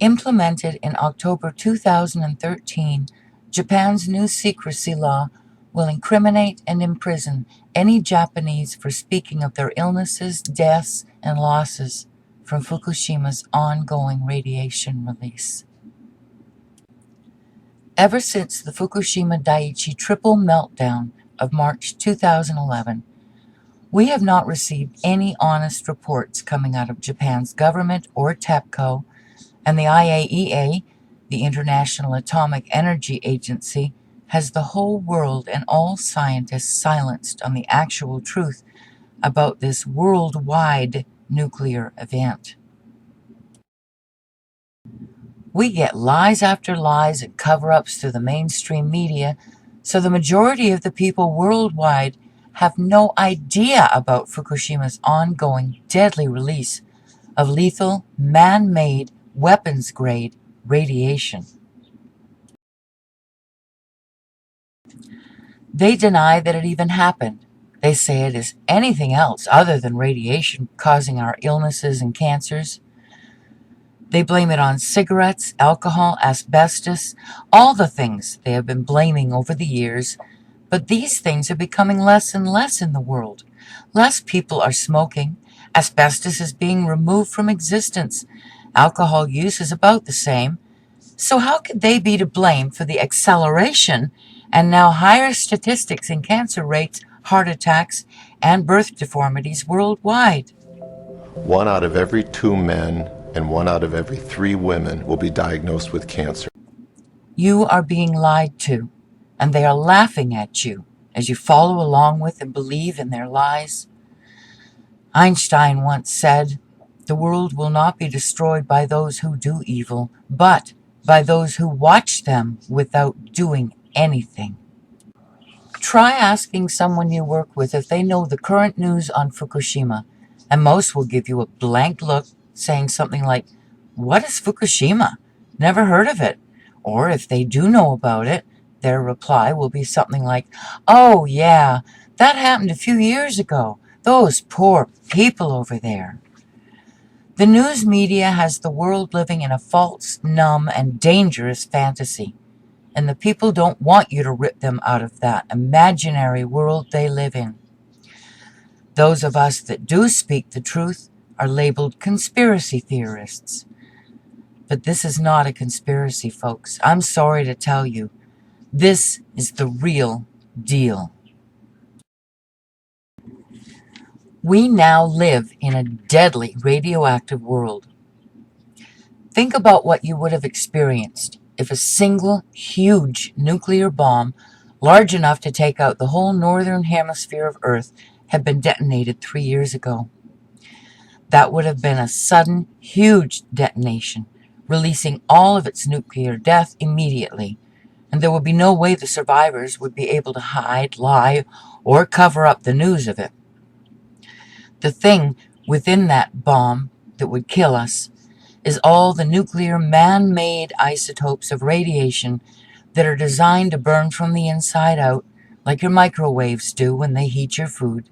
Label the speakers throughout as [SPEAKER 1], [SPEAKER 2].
[SPEAKER 1] Implemented in October 2013, Japan's new secrecy law will incriminate and imprison any Japanese for speaking of their illnesses, deaths, and losses from Fukushima's ongoing radiation release. Ever since the Fukushima Daiichi triple meltdown of March 2011, we have not received any honest reports coming out of Japan's government or TEPCO, and the IAEA, the International Atomic Energy Agency, has the whole world and all scientists silenced on the actual truth about this worldwide nuclear event. We get lies after lies and cover-ups through the mainstream media, so the majority of the people worldwide have no idea about Fukushima's ongoing deadly release of lethal, man-made, weapons-grade radiation. They deny that it even happened. They say it is anything else other than radiation causing our illnesses and cancers. They blame it on cigarettes, alcohol, asbestos, all the things they have been blaming over the years. But these things are becoming less and less in the world. Less people are smoking. Asbestos is being removed from existence. Alcohol use is about the same. So how could they be to blame for the acceleration and now higher statistics in cancer rates, heart attacks, and birth deformities worldwide?
[SPEAKER 2] 1 out of every 2 men and 1 out of every 3 women will be diagnosed with cancer.
[SPEAKER 1] You are being lied to, and they are laughing at you as you follow along with and believe in their lies. Einstein once said, "The world will not be destroyed by those who do evil, but by those who watch them without doing anything." Try asking someone you work with if they know the current news on Fukushima, and most will give you a blank look, saying something like, "What is Fukushima? Never heard of it." Or if they do know about it, their reply will be something like, "Oh yeah, that happened a few years ago. Those poor people over there." The news media has the world living in a false, numb, and dangerous fantasy, and the people don't want you to rip them out of that imaginary world they live in. Those of us that do speak the truth are labeled conspiracy theorists. But this is not a conspiracy, folks. I'm sorry to tell you. This is the real deal. We now live in a deadly radioactive world. Think about what you would have experienced if a single huge nuclear bomb, large enough to take out the whole northern hemisphere of Earth, had been detonated 3 years ago. That would have been a sudden, huge detonation, releasing all of its nuclear death immediately, and there would be no way the survivors would be able to hide, lie, or cover up the news of it. The thing within that bomb that would kill us is all the nuclear man-made isotopes of radiation that are designed to burn from the inside out, like your microwaves do when they heat your food.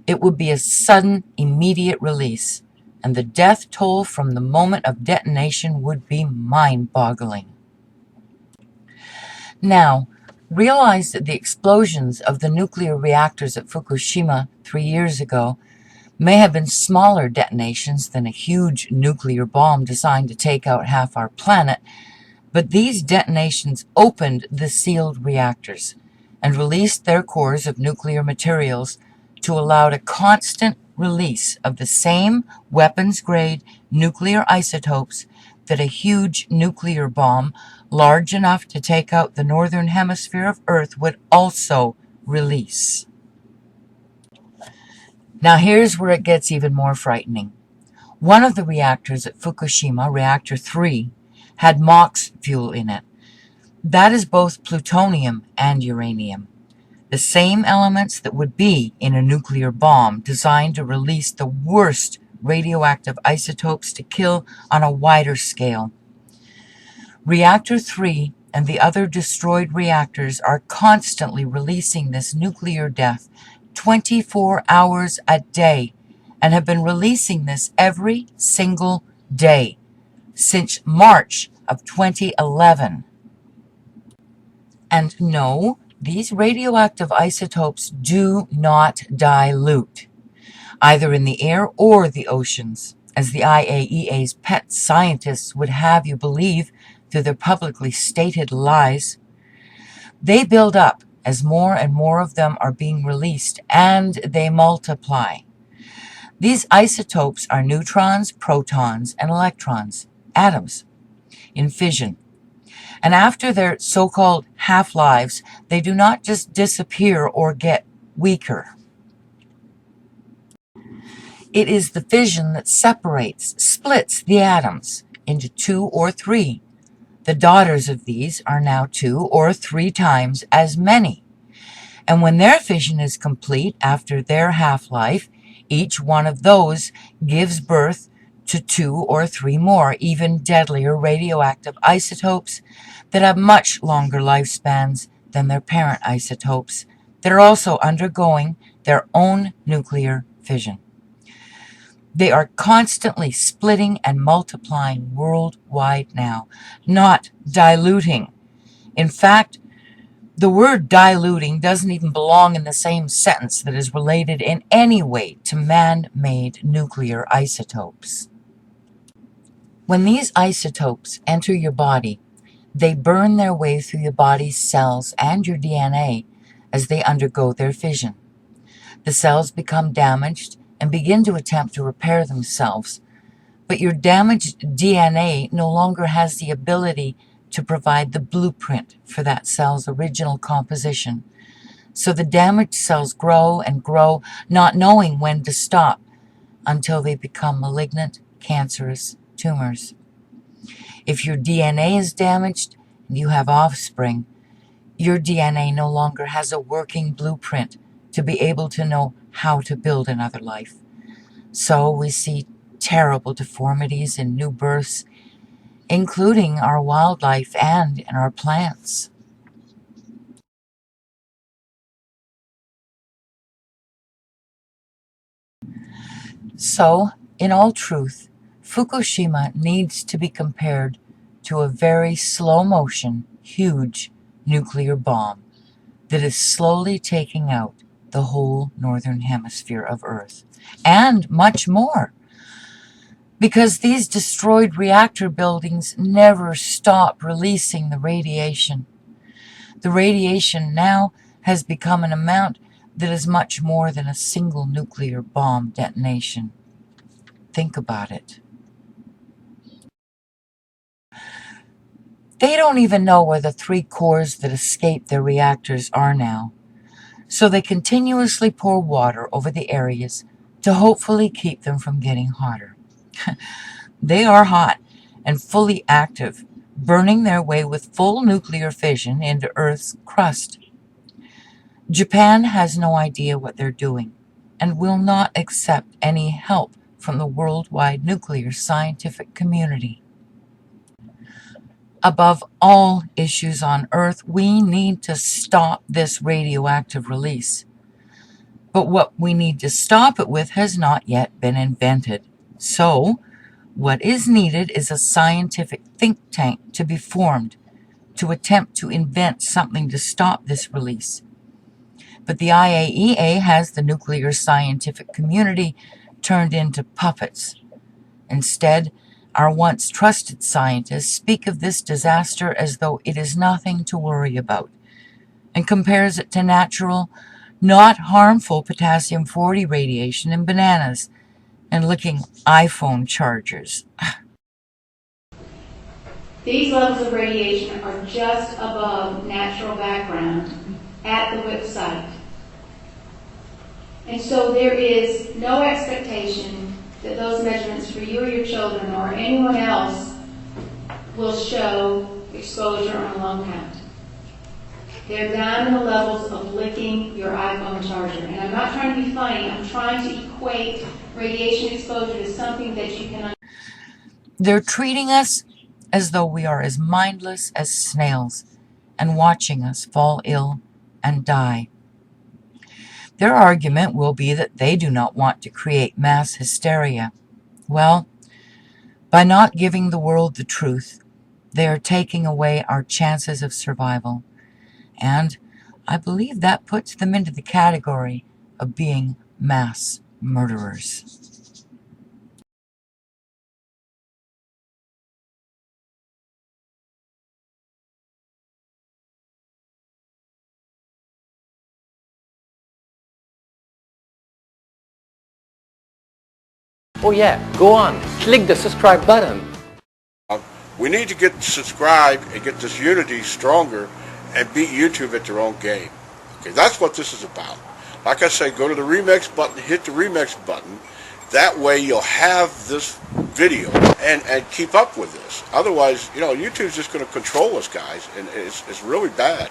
[SPEAKER 1] It would be a sudden, immediate release, and the death toll from the moment of detonation would be mind-boggling. Now, realize that the explosions of the nuclear reactors at Fukushima 3 years ago may have been smaller detonations than a huge nuclear bomb designed to take out half our planet, but these detonations opened the sealed reactors and released their cores of nuclear materials to allow a constant release of the same weapons-grade nuclear isotopes that a huge nuclear bomb large enough to take out the northern hemisphere of Earth would also release. Now here's where it gets even more frightening. One of the reactors at Fukushima, Reactor 3, had MOX fuel in it. That is both plutonium and uranium, the same elements that would be in a nuclear bomb designed to release the worst radioactive isotopes to kill on a wider scale. Reactor 3 and the other destroyed reactors are constantly releasing this nuclear death 24 hours a day and have been releasing this every single day since March of 2011. And no, these radioactive isotopes do not dilute, either in the air or the oceans, as the IAEA's pet scientists would have you believe through their publicly stated lies. They build up as more and more of them are being released, and they multiply. These isotopes are neutrons, protons, and electrons, atoms, in fission. And after their so-called half-lives, they do not just disappear or get weaker. It is the fission that splits the atoms into 2 or 3. The daughters of these are now 2 or 3 times as many. And when their fission is complete after their half-life, each one of those gives birth to 2 or 3 more, even deadlier radioactive isotopes that have much longer lifespans than their parent isotopes that are also undergoing their own nuclear fission. They are constantly splitting and multiplying worldwide now, not diluting. In fact, the word diluting doesn't even belong in the same sentence that is related in any way to man-made nuclear isotopes. When these isotopes enter your body, they burn their way through your body's cells and your DNA as they undergo their fission. The cells become damaged and begin to attempt to repair themselves, but your damaged DNA no longer has the ability to provide the blueprint for that cell's original composition. So the damaged cells grow and grow, not knowing when to stop, until they become malignant, cancerous tumors. If your DNA is damaged and you have offspring, your DNA no longer has a working blueprint to be able to know how to build another life. So we see terrible deformities in new births, including our wildlife and in our plants. So, in all truth, Fukushima needs to be compared to a very slow-motion, huge nuclear bomb that is slowly taking out the whole northern hemisphere of Earth, and much more, because these destroyed reactor buildings never stop releasing the radiation. The radiation now has become an amount that is much more than a single nuclear bomb detonation. Think about it. They don't even know where the 3 cores that escaped their reactors are now, so they continuously pour water over the areas to hopefully keep them from getting hotter. They are hot and fully active, burning their way with full nuclear fission into Earth's crust. Japan has no idea what they're doing and will not accept any help from the worldwide nuclear scientific community. Above all issues on Earth, we need to stop this radioactive release. But what we need to stop it with has not yet been invented. So, what is needed is a scientific think tank to be formed to attempt to invent something to stop this release. But the IAEA has the nuclear scientific community turned into puppets. Instead, our once trusted scientists speak of this disaster as though it is nothing to worry about, and compares it to natural, not harmful potassium-40 radiation in bananas and licking iPhone chargers.
[SPEAKER 3] These levels of radiation are just above natural background at the WIP site. And so there is no expectation that those measurements for you or your children or anyone else will show exposure on a lung count. They're down in the levels of licking your iPhone charger. And I'm not trying to be funny. I'm trying to equate radiation exposure to something that you can understand.
[SPEAKER 1] They're treating us as though we are as mindless as snails and watching us fall ill and die. Their argument will be that they do not want to create mass hysteria. Well, By not giving the world the truth, they are taking away our chances of survival. And I believe that puts them into the category of being mass murderers.
[SPEAKER 4] Oh yeah, go on, click the subscribe button.
[SPEAKER 5] We need to get subscribed and get this unity stronger and beat YouTube at their own game. Okay, that's what this is about. Like I say, go to the remix button, hit the remix button. That way you'll have this video and keep up with this. Otherwise, YouTube's just going to control us, guys, and it's really bad.